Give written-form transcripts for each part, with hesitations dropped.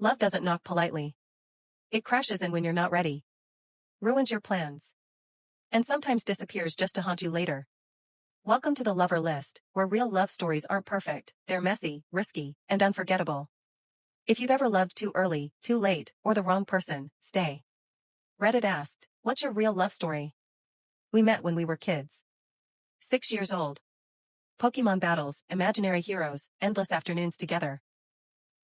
Love doesn't knock politely. It crashes in when you're not ready. Ruins your plans. And sometimes disappears just to haunt you later. Welcome to the Lover List, where real love stories aren't perfect, they're messy, risky, and unforgettable. If you've ever loved too early, too late, or the wrong person, stay. Reddit asked, what's your real love story? We met when we were kids. 6 years old. Pokemon battles, imaginary heroes, endless afternoons together.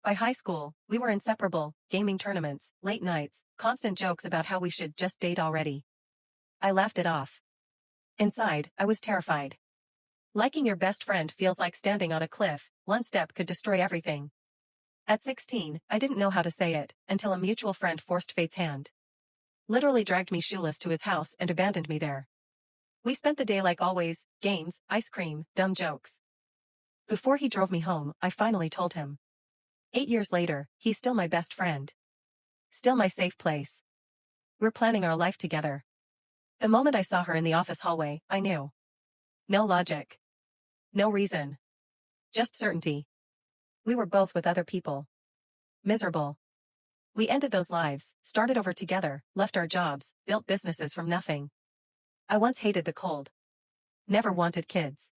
By high school, we were inseparable, gaming tournaments, late nights, constant jokes about how we should just date already. I laughed it off. Inside, I was terrified. Liking your best friend feels like standing on a cliff, one step could destroy everything. At 16, I didn't know how to say it, until a mutual friend forced fate's hand. Literally dragged me shoeless to his house and abandoned me there. We spent the day like always, games, ice cream, dumb jokes. Before he drove me home, I finally told him. 8 years later, he's still my best friend. Still my safe place. We're planning our life together. The moment I saw her in the office hallway, I knew. No logic. No reason. Just certainty. We were both with other people. Miserable. We ended those lives, started over together, left our jobs, built businesses from nothing. I once hated the cold. Never wanted kids.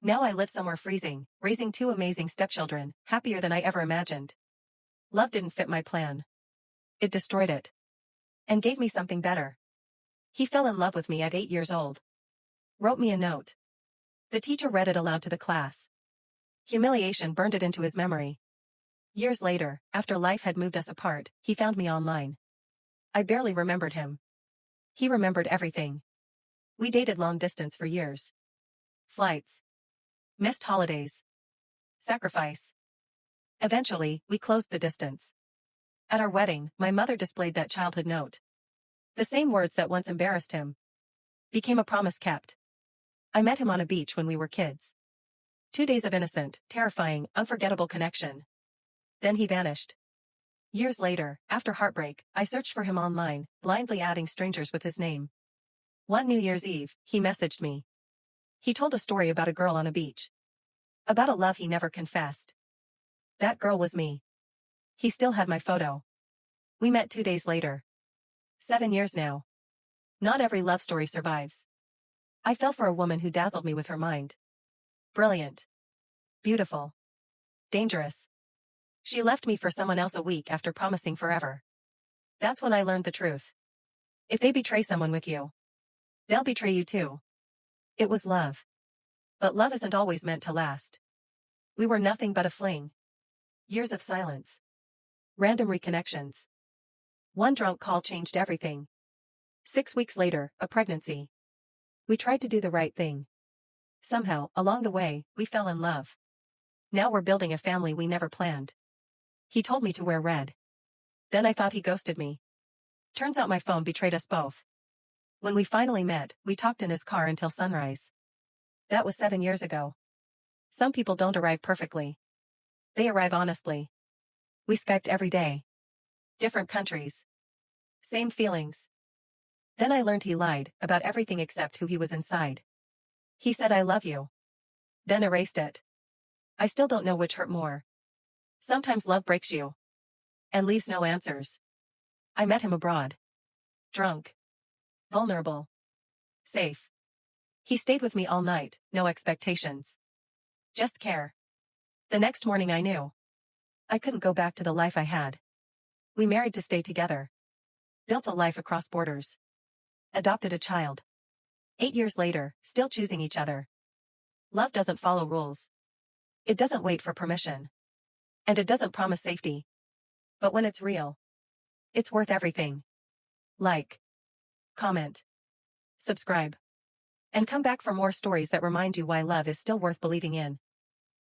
Now I live somewhere freezing, raising 2 amazing stepchildren, happier than I ever imagined. Love didn't fit my plan. It destroyed it. And gave me something better. He fell in love with me at 8 years old. Wrote me a note. The teacher read it aloud to the class. Humiliation burned it into his memory. Years later, after life had moved us apart, he found me online. I barely remembered him. He remembered everything. We dated long distance for years. Flights. Missed holidays. Sacrifice. Eventually, we closed the distance. At our wedding, my mother displayed that childhood note. The same words that once embarrassed him became a promise kept. I met him on a beach when we were kids. 2 days of innocent, terrifying, unforgettable connection. Then he vanished. Years later, after heartbreak, I searched for him online, blindly adding strangers with his name. One New Year's Eve, he messaged me. He told a story about a girl on a beach. About a love he never confessed. That girl was me. He still had my photo. We met 2 days later. 7 years now. Not every love story survives. I fell for a woman who dazzled me with her mind. Brilliant. Beautiful. Dangerous. She left me for someone else a week after promising forever. That's when I learned the truth. If they betray someone with you, they'll betray you too. It was love. But love isn't always meant to last. We were nothing but a fling. Years of silence. Random reconnections. One drunk call changed everything. 6 weeks later, a pregnancy. We tried to do the right thing. Somehow, along the way, we fell in love. Now we're building a family we never planned. He told me to wear red. Then I thought he ghosted me. Turns out my phone betrayed us both. When we finally met, we talked in his car until sunrise. That was 7 years ago. Some people don't arrive perfectly. They arrive honestly. We Skyped every day. Different countries. Same feelings. Then I learned he lied about everything except who he was inside. He said I love you. Then erased it. I still don't know which hurt more. Sometimes love breaks you. And leaves no answers. I met him abroad. Drunk. Vulnerable. Safe. He stayed with me all night, no expectations. Just care. The next morning I knew. I couldn't go back to the life I had. We married to stay together. Built a life across borders. Adopted a child. 8 years later, still choosing each other. Love doesn't follow rules. It doesn't wait for permission. And it doesn't promise safety. But when it's real, it's worth everything. Like. Comment. Subscribe. And come back for more stories that remind you why love is still worth believing in.